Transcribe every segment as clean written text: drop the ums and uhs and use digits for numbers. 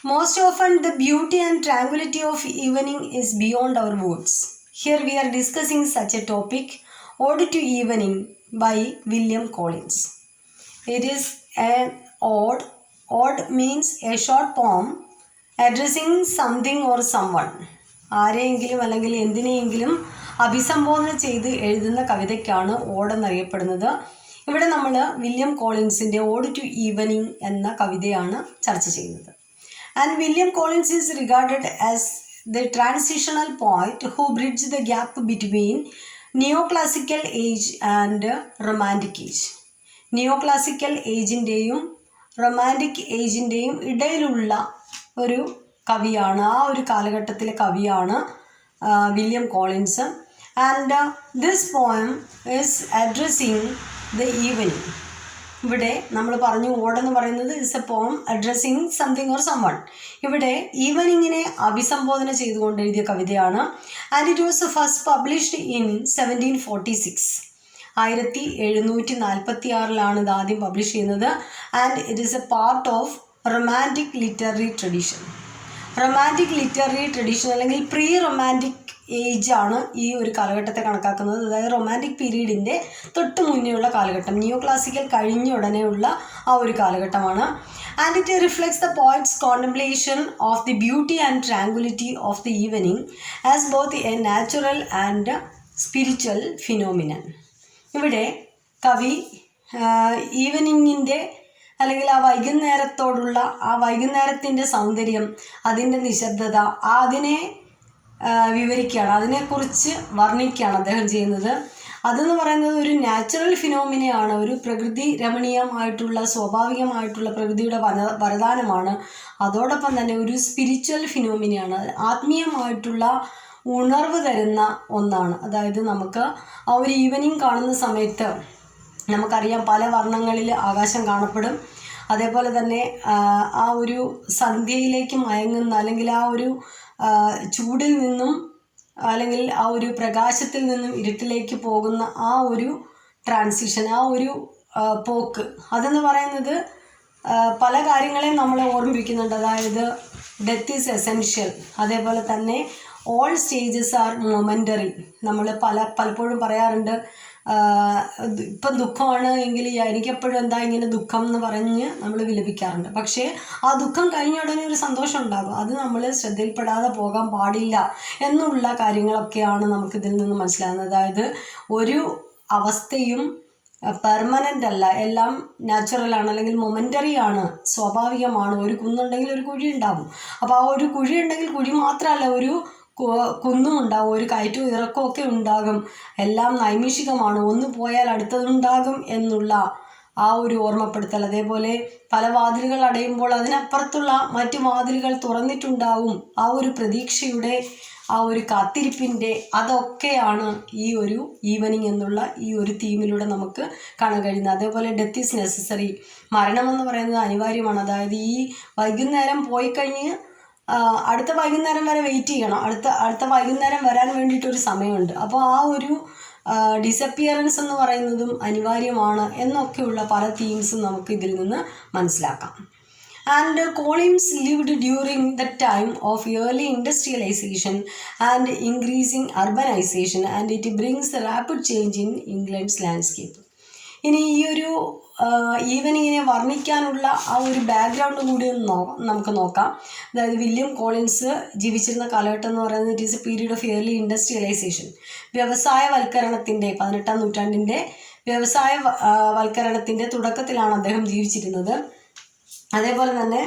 Most often, the beauty and tranquility of evening is beyond our words. Here we are discussing such a topic, Ode to Evening by William Collins. It is an ode. Ode means a short poem addressing something or someone. ആരെയെങ്കിലും അല്ലെങ്കിൽ എന്തിനെയെങ്കിലും അഭിസംബോധന ചെയ്ത് എഴുതുന്ന കവിതയ്ക്കാണ് odd എന്നറിയപ്പെടുന്നത്. ഇവിടെ നമ്മൾ William കോളിൻസിൻ്റെ odd to evening എന്ന കവിതയാണ് ചർച്ച ചെയ്യുന്നത്. And William Collins is regarded as the transitional poet who bridged the gap between neoclassical age and romantic age. Neoclassical ഏജിൻ്റെയും റൊമാൻറ്റിക് ഏജിൻ്റെയും ഇടയിലുള്ള ഒരു കവിയാണ്, ആ ഒരു കാലഘട്ടത്തിലെ കവിയാണ് William Collins. And this poem is addressing the evening. ഇവിടെ നമ്മൾ പറഞ്ഞു ഓടെന്ന് പറയുന്നത് is a poem addressing something or someone. ഇവിടെ ഈവനിങ്ങിനെ അഭിസംബോധന ചെയ്തുകൊണ്ട് എഴുതിയ കവിതയാണ്. And it was first published in 1746. 1746 ഇത് ആദ്യം പബ്ലിഷ് ചെയ്യുന്നത്. And it is a part of romantic literary tradition. Romantic literary tradition അല്ലെങ്കിൽ പ്രീ റൊമാൻറ്റിക് ഏജ് ആണ് ഈ ഒരു കാലഘട്ടത്തെ കണക്കാക്കുന്നത്. അതായത് റൊമാൻറ്റിക് പീരീഡിൻ്റെ തൊട്ട് മുന്നേയുള്ള കാലഘട്ടം, നിയോ ക്ലാസിക്കൽ കഴിഞ്ഞ ഉടനെയുള്ള ആ ഒരു കാലഘട്ടമാണ്. And it reflects the poets contemplation of the beauty and tranquillity of the evening as both A natural and spiritual phenomenon. ഇവിടെ കവി ഈവനിങ്ങിൻ്റെ അല്ലെങ്കിൽ ആ വൈകുന്നേരത്തോടുള്ള ആ വൈകുന്നേരത്തിൻ്റെ സൗന്ദര്യം, അതിൻ്റെ നിശബ്ദത, അതിനെ വിവരിക്കുകയാണ്, അതിനെക്കുറിച്ച് വർണ്ണിക്കുകയാണ് അദ്ദേഹം ചെയ്യുന്നത്. അതെന്ന് പറയുന്നത് ഒരു നാച്ചുറൽ ഫിനോമിനയാണ്, ഒരു പ്രകൃതി രമണീയമായിട്ടുള്ള സ്വാഭാവികമായിട്ടുള്ള പ്രകൃതിയുടെ വരദാനമാണ്. അതോടൊപ്പം തന്നെ ഒരു സ്പിരിച്വൽ ഫിനോമിനയാണ്, ആത്മീയമായിട്ടുള്ള ഉണർവ് തരുന്ന ഒന്നാണ്. അതായത് നമുക്ക് ആ ഒരു ഈവനിങ് കാണുന്ന സമയത്ത് നമുക്കറിയാം പല വർണ്ണങ്ങളിൽ ആകാശം കാണപ്പെടും. അതേപോലെ തന്നെ ആ ഒരു സന്ധ്യയിലേക്ക് മയങ്ങുന്ന അല്ലെങ്കിൽ ആ ഒരു ചൂടിൽ നിന്നും അല്ലെങ്കിൽ ആ ഒരു പ്രകാശത്തിൽ നിന്നും ഇരുട്ടിലേക്ക് പോകുന്ന ആ ഒരു ട്രാൻസിഷൻ, ആ ഒരു പോക്ക്, അതെന്ന് പറയുന്നത് പല കാര്യങ്ങളെയും നമ്മളെ ഓർമ്മിപ്പിക്കുന്നുണ്ട്. അതായത് ഡെത്ത് ഈസ് എസെൻഷ്യൽ, അതേപോലെ തന്നെ ഓൾ സ്റ്റേജസ് ആർ മൊമെൻ്ററി. നമ്മൾ പലപ്പോഴും പറയാറുണ്ട് ഇപ്പം ദുഃഖമാണ് എങ്കിൽ എനിക്കെപ്പോഴും എന്താ ഇങ്ങനെ ദുഃഖം എന്ന് പറഞ്ഞ് നമ്മൾ വിലപിക്കാറുണ്ട്. പക്ഷേ ആ ദുഃഖം കഴിഞ്ഞ ഉടനെ ഒരു സന്തോഷം ഉണ്ടാകും. അത് നമ്മൾ ശ്രദ്ധയിൽപ്പെടാതെ പോകാൻ പാടില്ല എന്നുള്ള കാര്യങ്ങളൊക്കെയാണ് നമുക്കിതിൽ നിന്ന് മനസ്സിലാകുന്നത്. അതായത് ഒരു അവസ്ഥയും പെർമനൻ്റ് അല്ല, എല്ലാം നാച്ചുറലാണ് അല്ലെങ്കിൽ മൊമെൻ്ററി ആണ്, സ്വാഭാവികമാണ്. ഒരു കുന്നുണ്ടെങ്കിൽ ഒരു കുഴി ഉണ്ടാകും. അപ്പോൾ ആ ഒരു കുഴി ഉണ്ടെങ്കിൽ കുഴി മാത്രമല്ല, ഒരു കുന്നും ഉണ്ടാകും, ഒരു കയറ്റവും ഇറക്കവും ഒക്കെ ഉണ്ടാകും. എല്ലാം നൈമിഷികമാണ്, ഒന്ന് പോയാൽ അടുത്തതുണ്ടാകും എന്നുള്ള ആ ഒരു ഓർമ്മപ്പെടുത്തൽ. അതേപോലെ പല വാതിലുകൾ അടയുമ്പോൾ അതിനപ്പുറത്തുള്ള മറ്റു വാതിലുകൾ തുറന്നിട്ടുണ്ടാവും. ആ ഒരു പ്രതീക്ഷയുടെ ആ ഒരു കാത്തിരിപ്പിൻ്റെ അതൊക്കെയാണ് ഈ ഒരു ഈവനിങ് എന്നുള്ള ഈ ഒരു തീമിലൂടെ നമുക്ക് കാണാൻ കഴിയുന്നത്. അതേപോലെ ഡെത്ത് ഈസ് നെസസറി, മരണമെന്ന് പറയുന്നത് അനിവാര്യമാണ്. അതായത് ഈ വൈകുന്നേരം പോയി കഴിഞ്ഞ് അടുത്ത വൈകുന്നേരം വരെ വെയിറ്റ് ചെയ്യണം, അടുത്ത വൈകുന്നേരം വരാൻ വേണ്ടിയിട്ടൊരു സമയമുണ്ട്. അപ്പോൾ ആ ഒരു ഡിസപ്പിയറൻസ് എന്ന് പറയുന്നതും അനിവാര്യമാണ് എന്നൊക്കെയുള്ള പല തീംസും നമുക്ക് ഇതിൽ നിന്ന് മനസ്സിലാക്കാം. And Collins lived during the time of early industrialization and increasing urbanization, and it brings a rapid change in England's landscape. ഇനി ഈ ഒരു ഈവനിങ്ങിനെ വർണ്ണിക്കാനുള്ള ആ ഒരു ബാക്ക്ഗ്രൗണ്ട് കൂടി നമുക്ക് നോക്കാം. അതായത് വില്യം കോളിൻസ് ജീവിച്ചിരുന്ന കാലഘട്ടം എന്ന് പറയുന്നത് it is a period of early industrialisation. വ്യവസായവൽക്കരണത്തിൻ്റെ 18ാം നൂറ്റാണ്ടിൻ്റെ വ്യവസായവൽക്കരണത്തിൻ്റെ തുടക്കത്തിലാണ് അദ്ദേഹം ജീവിച്ചിരുന്നത്. അതേപോലെ തന്നെ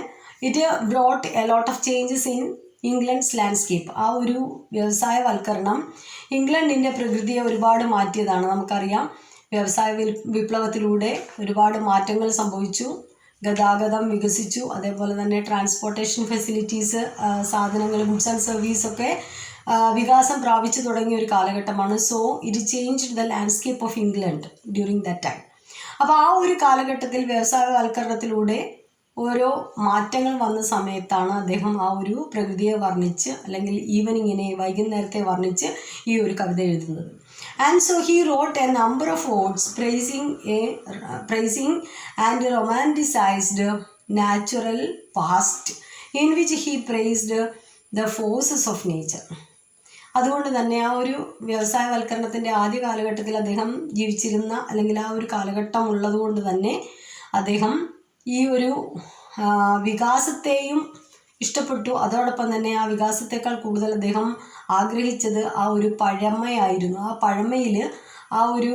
it brought a lot of changes in England's landscape. ആ ഒരു വ്യവസായവൽക്കരണം ഇംഗ്ലണ്ടിൻ്റെ പ്രകൃതിയെ ഒരുപാട് മാറ്റിയതാണ്. നമുക്കറിയാം വ്യവസായ വിപ്ലവത്തിലൂടെ ഒരുപാട് മാറ്റങ്ങൾ സംഭവിച്ചു, ഗതാഗതം വികസിച്ചു, അതേപോലെ തന്നെ ട്രാൻസ്പോർട്ടേഷൻ ഫെസിലിറ്റീസ്, സാധനങ്ങൾ, ഗുഡ്സ് ആൻഡ് സർവീസൊക്കെ വികാസം പ്രാപിച്ചു തുടങ്ങിയ ഒരു കാലഘട്ടമാണ്. So it changed the landscape of England during that time. അപ്പോൾ ആ ഒരു കാലഘട്ടത്തിൽ വ്യവസായവൽക്കരണത്തിലൂടെ ഓരോ മാറ്റങ്ങൾ വന്ന സമയത്താണ് അദ്ദേഹം ആ ഒരു പ്രകൃതിയെ വർണ്ണിച്ച് അല്ലെങ്കിൽ ഈവനിങ്ങിനെ, വൈകുന്നേരത്തെ വർണ്ണിച്ച് ഈ ഒരു കവിത എഴുതുന്നത്. And so he wrote a number of odes praising and romanticized natural past in which he priced the forces of nature. അതുകൊണ്ട് തന്നെ ആ ഒരു വ്യവസായവൽക്കരണത്തിൻ്റെ ആദ്യ കാലഘട്ടത്തിൽ അദ്ദേഹം ജീവിച്ചിരുന്ന അല്ലെങ്കിൽ ആ ഒരു കാലഘട്ടം ഉള്ളതുകൊണ്ട് തന്നെ അദ്ദേഹം ഈ ഒരു വികാസത്തെയും ഇഷ്ടപ്പെട്ടു. അതോടൊപ്പം തന്നെ ആ വികാസത്തേക്കാൾ കൂടുതൽ അദ്ദേഹം ആഗ്രഹിച്ചത് ആ ഒരു പഴമയായിരുന്നു. ആ പഴമയിൽ ആ ഒരു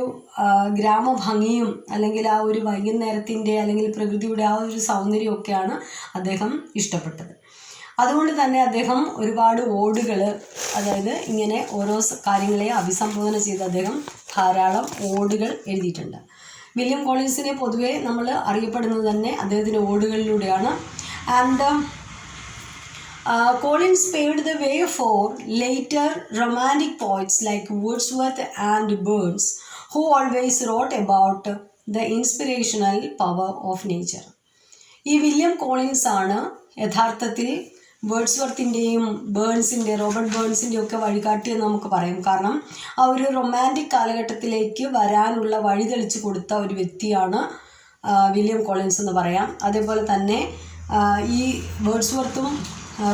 ഗ്രാമഭംഗിയും അല്ലെങ്കിൽ ആ ഒരു വൈകുന്നേരത്തിൻ്റെ അല്ലെങ്കിൽ പ്രകൃതിയുടെ ആ ഒരു സൗന്ദര്യമൊക്കെയാണ് അദ്ദേഹം ഇഷ്ടപ്പെട്ടത്. അതുകൊണ്ട് തന്നെ അദ്ദേഹം ഒരുപാട് ഓടുകൾ, അതായത് ഇങ്ങനെ ഓരോ കാര്യങ്ങളെ അഭിസംബോധന ചെയ്ത് അദ്ദേഹം ധാരാളം ഓടുകൾ എഴുതിയിട്ടുണ്ട്. വില്യം കോളിൻസിനെ പൊതുവെ നമ്മൾ അറിയപ്പെടുന്നത് തന്നെ അദ്ദേഹത്തിൻ്റെ ഓടുകളിലൂടെയാണ്. And Collins paved the way for later romantic poets like Wordsworth and Burns, who always wrote about the inspirational power of nature. ഈ വില്യം കോളിൻസ് ആണ് യഥാർത്ഥത്തിൽ വേർഡ്സ്വർത്തിൻ്റെയും റോബർട്ട് ബേൺസിൻ്റെ ഒക്കെ വഴികാട്ടിയെന്ന് നമുക്ക് പറയാം. കാരണം ആ ഒരു റൊമാൻറ്റിക് കാലഘട്ടത്തിലേക്ക് വരാനുള്ള വഴി തെളിച്ചു കൊടുത്ത ഒരു വ്യക്തിയാണ് വില്യം കോളിൻസ് എന്ന് പറയാം. അതേപോലെ തന്നെ ഈ വേർഡ്സ്വർത്തും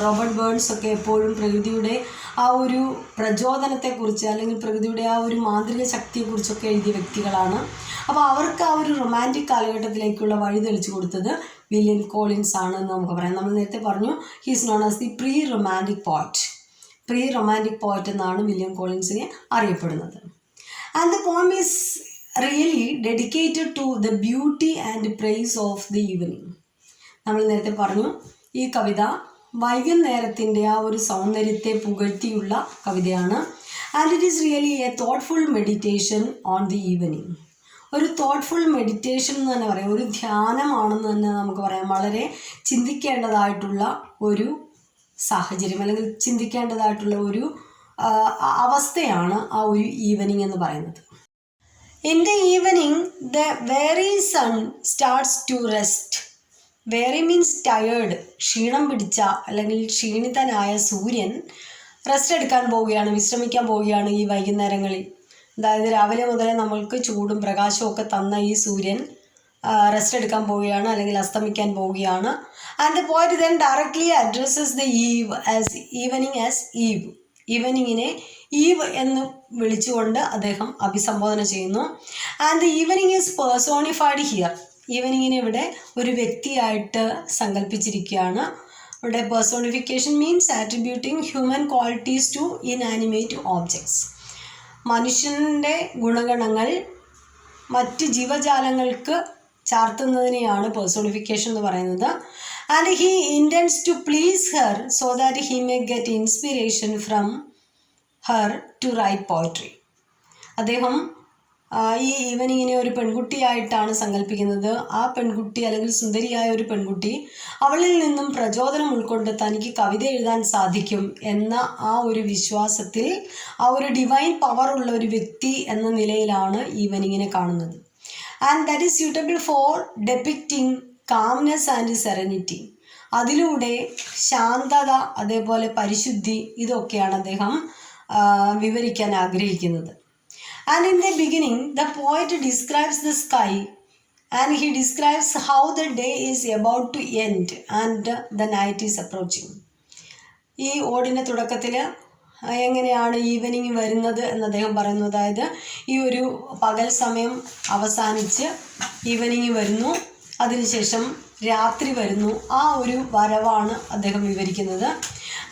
റോബർട്ട് ബേൺസ് ഒക്കെ എപ്പോഴും പ്രകൃതിയുടെ ആ ഒരു പ്രചോദനത്തെക്കുറിച്ച് അല്ലെങ്കിൽ പ്രകൃതിയുടെ ആ ഒരു മാന്ത്രിക ശക്തിയെക്കുറിച്ചൊക്കെ എഴുതിയ വ്യക്തികളാണ്. അപ്പോൾ അവർക്ക് ആ ഒരു റൊമാൻറ്റിക് കാലഘട്ടത്തിലേക്കുള്ള വഴി തെളിച്ചു കൊടുത്തത് വില്യം കോളിൻസ് ആണ് എന്ന് നമുക്ക് പറയാം. നമ്മൾ നേരത്തെ പറഞ്ഞു, he's known as the pre romantic poet എന്നാണ് വില്യം കോളിൻസിനെ അറിയപ്പെടുന്നത്. And the poem is really dedicated to the beauty and praise of the evening. നമ്മൾ നേരത്തെ പറഞ്ഞു, ഈ കവിത വൈകുന്നേരത്തിൻ്റെ ആ ഒരു സൗന്ദര്യത്തെ പുകഴ്ത്തിയുള്ള കവിതയാണ്. And it is really A thoughtful meditation on the evening. ഒരു തോട്ട്ഫുൾ മെഡിറ്റേഷൻ എന്ന് തന്നെ പറയാം, ഒരു ധ്യാനമാണെന്ന് തന്നെ നമുക്ക് പറയാം. വളരെ ചിന്തിക്കേണ്ടതായിട്ടുള്ള ഒരു സാഹചര്യം അല്ലെങ്കിൽ ചിന്തിക്കേണ്ടതായിട്ടുള്ള ഒരു അവസ്ഥയാണ് ആ ഒരു ഈവനിങ് എന്ന് പറയുന്നത്. In the evening the weary sun starts to rest. Weary means tired, ക്ഷീണം പിടിച്ച അല്ലെങ്കിൽ ക്ഷീണിതനായ സൂര്യൻ റെസ്റ്റ് എടുക്കാൻ പോവുകയാണ്, വിശ്രമിക്കാൻ പോവുകയാണ് ഈ വൈകുന്നേരങ്ങളിൽ. അതായത് രാവിലെ മുതലേ നമ്മൾക്ക് ചൂടും പ്രകാശവും ഒക്കെ തന്ന ഈ സൂര്യൻ റെസ്റ്റ് എടുക്കാൻ പോവുകയാണ് അല്ലെങ്കിൽ അസ്തമിക്കാൻ പോവുകയാണ്. And the poet then directly addresses the evening as Eve. ഈവനിങ്ങിനെ ഈവ് എന്ന് വിളിച്ചുകൊണ്ട് അദ്ദേഹം അഭിസംബോധന ചെയ്യുന്നു. And the evening is personified here. ഈവനിങ്ങിനെ ഇവിടെ ഒരു വ്യക്തിയായിട്ട് സങ്കല്പിച്ചിരിക്കുകയാണ്. ഇവിടെ personification means attributing human qualities to inanimate objects. മനുഷ്യൻ്റെ ഗുണഗണങ്ങൾ മറ്റ് ജീവജാലങ്ങൾക്ക് ചാർത്തുന്നതിനെയാണ് പേഴ്സോണിഫിക്കേഷൻ എന്ന് പറയുന്നത്. And he intends to please her so that he may get inspiration from her to write poetry. അദ്ദേഹം ഈ ഈവനിങ്ങിനെ ഒരു പെൺകുട്ടിയായിട്ടാണ് സങ്കല്പിക്കുന്നത്. ആ പെൺകുട്ടി അല്ലെങ്കിൽ സുന്ദരിയായ ഒരു പെൺകുട്ടി, അവളിൽ നിന്നും പ്രചോദനം ഉൾക്കൊണ്ട് തനിക്ക് കവിത എഴുതാൻ സാധിക്കും എന്ന ആ ഒരു വിശ്വാസത്തിൽ ആ ഒരു ഡിവൈൻ പവർ ഉള്ള ഒരു വ്യക്തി എന്ന നിലയിലാണ് ഈവനിങ്ങിനെ കാണുന്നത്. And that is suitable for depicting calmness and serenity. അതിലൂടെ ശാന്തത, അതേപോലെ പരിശുദ്ധി, ഇതൊക്കെയാണ് അദ്ദേഹം വിവരിക്കാൻ ആഗ്രഹിക്കുന്നത്. And in the beginning, the poet describes the sky and he describes how the day is about to end and the night is approaching. ഈ ഓടിൻ്റെ തുടക്കത്തിൽ എങ്ങനെയാണ് ഈവനിങ് വരുന്നത് എന്ന് അദ്ദേഹം പറയുന്നു. അതായത് ഈ ഒരു പകൽ സമയം അവസാനിച്ച് ഈവനിങ് വരുന്നു, അതിനുശേഷം രാത്രി വരുന്നു. ആ ഒരു വരവാണ് അദ്ദേഹം വിവരിക്കുന്നത്.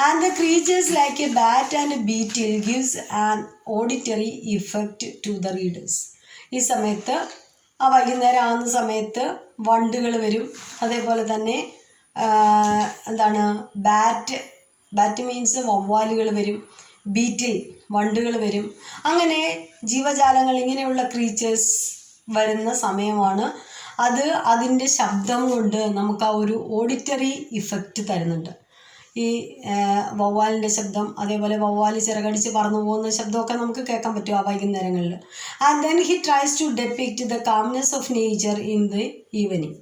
And the creatures like a bat and a beetle gives an auditory effect to the readers. ഈ സമയത്ത് ആ വൈകുന്നേരം ആകുന്ന സമയത്ത് വണ്ടുകൾ വരും, അതേപോലെ തന്നെ ബാറ്റ് മീൻസ് വവ്വാലുകൾ വരും, ബീറ്റിൽ വണ്ടുകൾ വരും. അങ്ങനെ ജീവജാലങ്ങൾ, ഇങ്ങനെയുള്ള ക്രീച്ചേഴ്സ് വരുന്ന സമയമാണ്. അത് അതിൻ്റെ ശബ്ദം കൊണ്ട് നമുക്ക് ആ ഒരു ഓഡിറ്ററി ഇഫക്റ്റ് തരുന്നുണ്ട്. ഈ വവ്വാലിൻ്റെ ശബ്ദം, അതേപോലെ വവ്വാൽ ചിറകടിച്ച് പറന്നു പോകുന്ന ശബ്ദമൊക്കെ നമുക്ക് കേൾക്കാൻ പറ്റും ആ വൈകുന്നേരങ്ങളിൽ. And then he tries to depict the calmness of nature in the evening.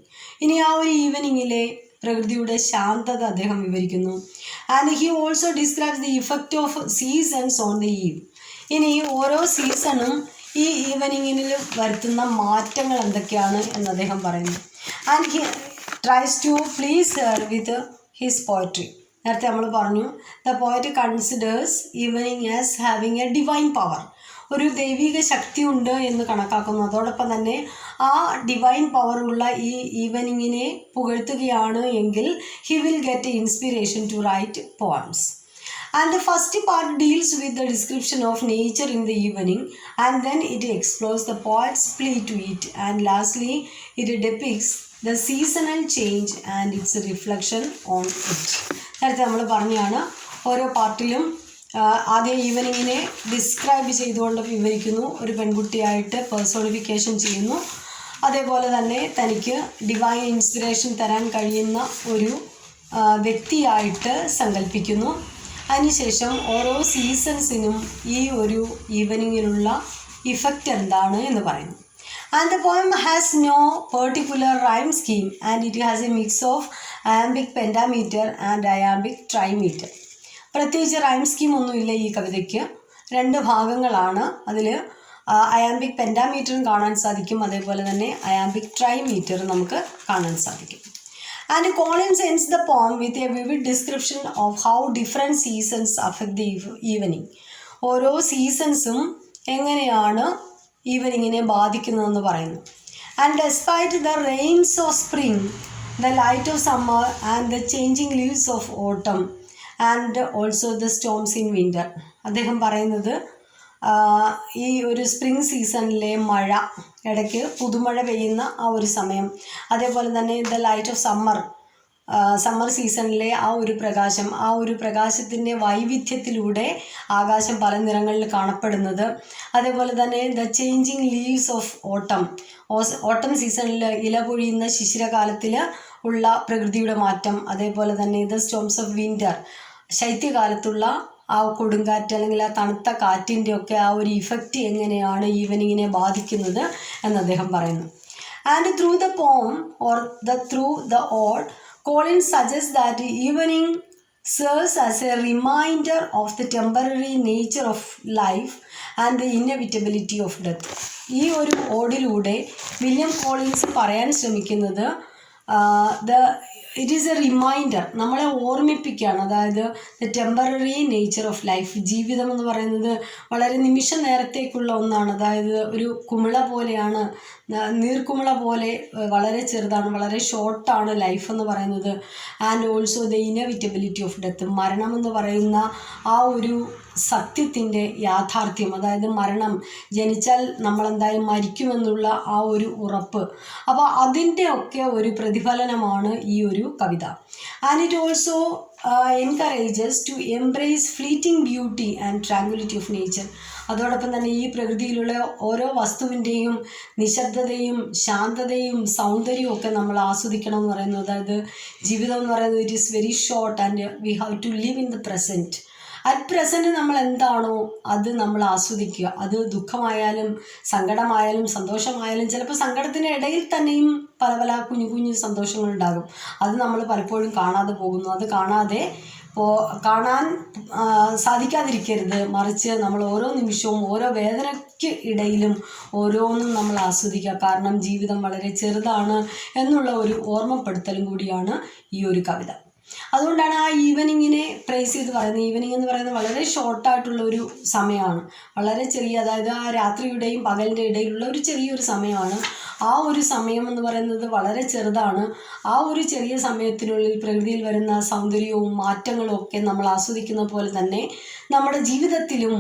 ഇനി ആ ഒരു ഈവനിങ്ങിലെ പ്രകൃതിയുടെ ശാന്തത അദ്ദേഹം വിവരിക്കുന്നു. And he also describes the effect of seasons on the eve. ഇനി ഓരോ സീസണും ഈ ഈവനിങ്ങിൽ വരുത്തുന്ന മാറ്റങ്ങൾ എന്തൊക്കെയാണ് എന്ന് അദ്ദേഹം പറയുന്നു. And he tries to please her with his poetry. നേരത്തെ നമ്മൾ പറഞ്ഞു the poet considers evening as having a divine power. ഒരു ദൈവിക ശക്തി ഉണ്ട് എന്ന് കണക്കാക്കുന്നു. അതോടൊപ്പം തന്നെ ആ ഡിവൈൻ പവറുള്ള ഈ ഈവനിങ്ങിനെ പുകഴ്ത്തുകയാണ് എങ്കിൽ he will get inspiration to write poems. And the first part deals with the description of nature in the evening, and then it explores the poet's plea to it, and lastly it depicts the seasonal change and its reflection on it. നേരത്തെ നമ്മൾ പറഞ്ഞാണ് ഓരോ പാർട്ടിലും ആദ്യം ഈവനിങ്ങിനെ describe ചെയ്തുകൊണ്ട് വിവരിക്കുന്നു, ഒരു പെൺകുട്ടിയായിട്ട് personification ചെയ്യുന്നു. അതേപോലെ തന്നെ തനിക്ക് ഡിവൈൻ ഇൻസ്പിറേഷൻ തരാൻ കഴിയുന്ന ഒരു വ്യക്തിയായിട്ട് സങ്കല്പിക്കുന്നു. അതിനുശേഷം ഓരോ സീസൺസിനും ഈ ഒരു ഈവനിങ്ങിലുള്ള ഇഫക്റ്റ് എന്താണ് എന്ന് പറയുന്നു. And the poem has no particular rhyme scheme and it has a mix of iambic pentameter and iambic trimeter. പ്രത്യേകിച്ച് റൈം സ്കീം ഒന്നുമില്ല ഈ കവിതയ്ക്ക്. 2 ഭാഗങ്ങളാണ്. അതിൽ അയാംബിക് പെൻഡാമീറ്ററും കാണാൻ സാധിക്കും, അതേപോലെ തന്നെ അയാംബിക് ട്രൈമീറ്ററും നമുക്ക് കാണാൻ സാധിക്കും. And Collins ends the poem with a vivid description of how different seasons affect the evening. ഓരോ സീസൺസും എങ്ങനെയാണ് ഈവനിങ്ങിനെ ബാധിക്കുന്നതെന്ന് പറയുന്നു. And despite the rains of spring, the light of summer and the changing leaves of autumn and also the storms in winter. അദ്ദേഹം പറയുന്നത് ഈ ഒരു spring സീസണിലെ മഴ, ഇടയ്ക്ക് പുതുമഴ പെയ്യുന്ന ആ ഒരു സമയം, അതേപോലെ തന്നെ ദ ലൈറ്റ് ഓഫ് സമ്മർ സീസണിലെ ആ ഒരു പ്രകാശം, ആ ഒരു പ്രകാശത്തിൻ്റെ വൈവിധ്യത്തിലൂടെ ആകാശം പല നിറങ്ങളിൽ കാണപ്പെടുന്നത്, അതേപോലെ തന്നെ ദ ചേഞ്ചിങ് ലീവ്സ് ഓഫ് ഓട്ടം സീസണിൽ ഇല പൊഴിയുന്ന ശിശിരകാലത്തിൽ ഉള്ള പ്രകൃതിയുടെ മാറ്റം, അതേപോലെ തന്നെ ദ സ്റ്റോംസ് ഓഫ് വിൻ്റർ ശൈത്യകാലത്തുള്ള ആ കൊടുങ്കാറ്റ് അല്ലെങ്കിൽ ആ തണുത്ത കാറ്റിൻ്റെ ഒക്കെ ആ ഒരു ഇഫക്റ്റ് എങ്ങനെയാണ് ഈവനിങ്ങിനെ ബാധിക്കുന്നത് എന്ന് അദ്ദേഹം പറയുന്നു. And through the poem or through the odd, Collins suggests that evening serves as a reminder of the temporary nature of life and the inevitability of death. ഈ ഒരു ഓഡിലൂടെ വില്യം കോളിൻസ് പറയാൻ ശ്രമിക്കുന്നത് ഇറ്റ് ഈസ് എ റിമൈൻഡർ, നമ്മളെ ഓർമ്മിപ്പിക്കുകയാണ്. അതായത് the temporary nature of life. ജീവിതം എന്ന് പറയുന്നത് വളരെ നിമിഷ നേരത്തേക്കുള്ള ഒന്നാണ്. അതായത് ഒരു കുമിള പോലെയാണ്, നീർക്കുമിള പോലെ വളരെ ചെറുതാണ്, വളരെ ഷോർട്ടാണ് ലൈഫ് എന്ന് പറയുന്നത്. And also the inevitability of death, മരണം എന്ന് പറയുന്ന ആ ഒരു സത്യത്തിൻ്റെ യാഥാർത്ഥ്യം, അതായത് മരണം, ജനിച്ചാൽ നമ്മളെന്തായാലും മരിക്കുമെന്നുള്ള ആ ഒരു ഉറപ്പ്. അപ്പോൾ അതിൻ്റെ ഒക്കെ ഒരു പ്രതിഫലനമാണ് ഈ ഒരു കവിത. And it also encourages to embrace fleeting beauty and tranquillity of nature. അതോടൊപ്പം തന്നെ ഈ പ്രകൃതിയിലുള്ള ഓരോ വസ്തുവിൻ്റെയും നിശബ്ദതയും ശാന്തതയും സൗന്ദര്യവും ഒക്കെ നമ്മൾ ആസ്വദിക്കണം എന്ന് പറയുന്നു. അതായത് ജീവിതം എന്ന് പറയുന്നത് it is very short and we have to live in the present. At present നമ്മൾ എന്താണോ അത് നമ്മൾ ആസ്വദിക്കുക. അത് ദുഃഖമായാലും സങ്കടമായാലും സന്തോഷമായാലും, ചിലപ്പോൾ സങ്കടത്തിൻ്റെ ഇടയിൽ തന്നെയും പല പല കുഞ്ഞു കുഞ്ഞു സന്തോഷങ്ങളുണ്ടാകും. അത് നമ്മൾ പലപ്പോഴും കാണാതെ പോകുന്നു. അത് കാണാൻ സാധിക്കാതിരിക്കരുത്. മറിച്ച് നമ്മൾ ഓരോ നിമിഷവും ഓരോ വേദനയ്ക്ക് ഇടയിലും ഓരോന്നും നമ്മൾ ആസ്വദിക്കുക. കാരണം ജീവിതം വളരെ ചെറുതാണ് എന്നുള്ള ഒരു ഓർമ്മപ്പെടുത്തലും കൂടിയാണ് ഈ ഒരു കവിത. അതുകൊണ്ടാണ് ആ ഈവനിങ്ങിനെ പ്രൈസ് ചെയ്ത് പറയുന്നത്. ഈവനിങ് എന്ന് പറയുന്നത് വളരെ ഷോർട്ടായിട്ടുള്ള ഒരു സമയമാണ്, വളരെ ചെറിയ, അതായത് ആ രാത്രിയുടെയും പകലിൻ്റെ ഇടയിലുള്ള ഒരു ചെറിയൊരു സമയമാണ്. ആ ഒരു സമയം എന്ന് പറയുന്നത് വളരെ ചെറുതാണ്. ആ ഒരു ചെറിയ സമയത്തിനുള്ളിൽ പ്രകൃതിയിൽ വരുന്ന സൗന്ദര്യവും മാറ്റങ്ങളും ഒക്കെ നമ്മൾ ആസ്വദിക്കുന്ന പോലെ തന്നെ നമ്മുടെ ജീവിതത്തിലും,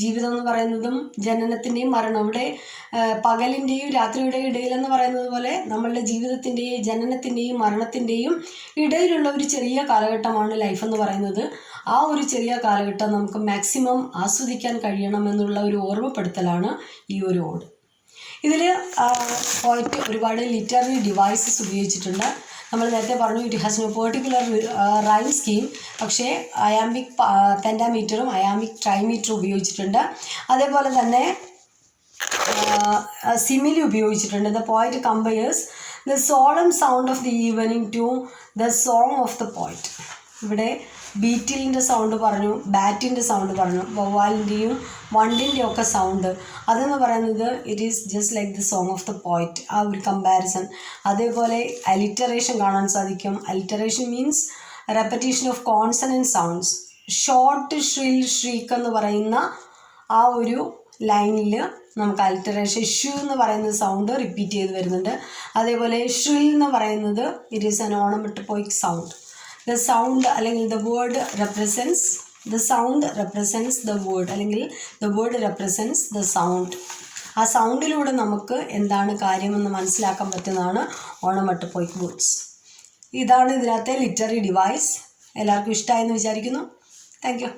ജീവിതം എന്ന് പറയുന്നതും ജനനത്തിൻ്റെയും മരണം, ഇവിടെ പകലിൻ്റെയും രാത്രിയുടെയും ഇടയിലെന്ന് പറയുന്നത് പോലെ നമ്മളുടെ ജീവിതത്തിൻ്റെയും ജനനത്തിൻ്റെയും മരണത്തിൻ്റെയും ഇടയിലുള്ള ഒരു ചെറിയ കാലഘട്ടമാണ് ലൈഫ് എന്ന് പറയുന്നത്. ആ ഒരു ചെറിയ കാലഘട്ടം നമുക്ക് മാക്സിമം ആസ്വദിക്കാൻ കഴിയണമെന്നുള്ള ഒരു ഓർമ്മപ്പെടുത്തലാണ് ഈ ഒരു ഓഡ്. ഇതിൽ പോയറ്റ് ഒരുപാട് ലിറ്റററി ഡിവൈസസ് ഉപയോഗിച്ചിട്ടുണ്ട്. നമ്മൾ നേരത്തെ പറഞ്ഞു it has no particular rhyme scheme, പക്ഷേ അയാംബിക് പെൻഡാമീറ്ററും അയാംബിക് ട്രൈമീറ്ററും ഉപയോഗിച്ചിട്ടുണ്ട്. അതേപോലെ തന്നെ സിമിലി ഉപയോഗിച്ചിട്ടുണ്ട്. The poet compares the solemn sound of the evening to the song of the poet. ഇവിടെ ബീറ്റിലിൻ്റെ സൗണ്ട് പറഞ്ഞു, ബാറ്റിൻ്റെ സൗണ്ട് പറഞ്ഞു, വവ്വാലിൻ്റെയും വണ്ടിൻ്റെ ഒക്കെ സൗണ്ട്. അതെന്ന് പറയുന്നത് it is just like the song of the poet, ആ ഒരു കമ്പാരിസൺ. അതേപോലെ അലിറ്ററേഷൻ കാണാൻ സാധിക്കും. Alliteration means repetition of consonant sounds. Short shrill ഷ്രീക്ക് എന്ന് പറയുന്ന ആ ഒരു ലൈനിൽ നമുക്ക് അലിറ്ററേഷൻ ഷു എന്ന് പറയുന്ന സൗണ്ട് റിപ്പീറ്റ് ചെയ്ത് വരുന്നുണ്ട്. അതേപോലെ ഷ്രിൽ എന്ന് പറയുന്നത് it is an onomatopoeic sound. The sound അല്ലെങ്കിൽ the word represents the sound represents the word, അല്ലെങ്കിൽ the word represents the sound. ആ സൗണ്ടിലൂടെ നമുക്ക് എന്താണ് കാര്യമെന്ന് മനസ്സിലാക്കാൻ പറ്റുന്നതാണ് ഓണോമറ്റോപോയിക് വേർഡ്സ്. ഇതാണ് ഇതിനകത്തെ ലിറ്റററി ഡിവൈസ്. എല്ലാവർക്കും ഇഷ്ടമായെന്ന് വിചാരിക്കുന്നു. Thank you.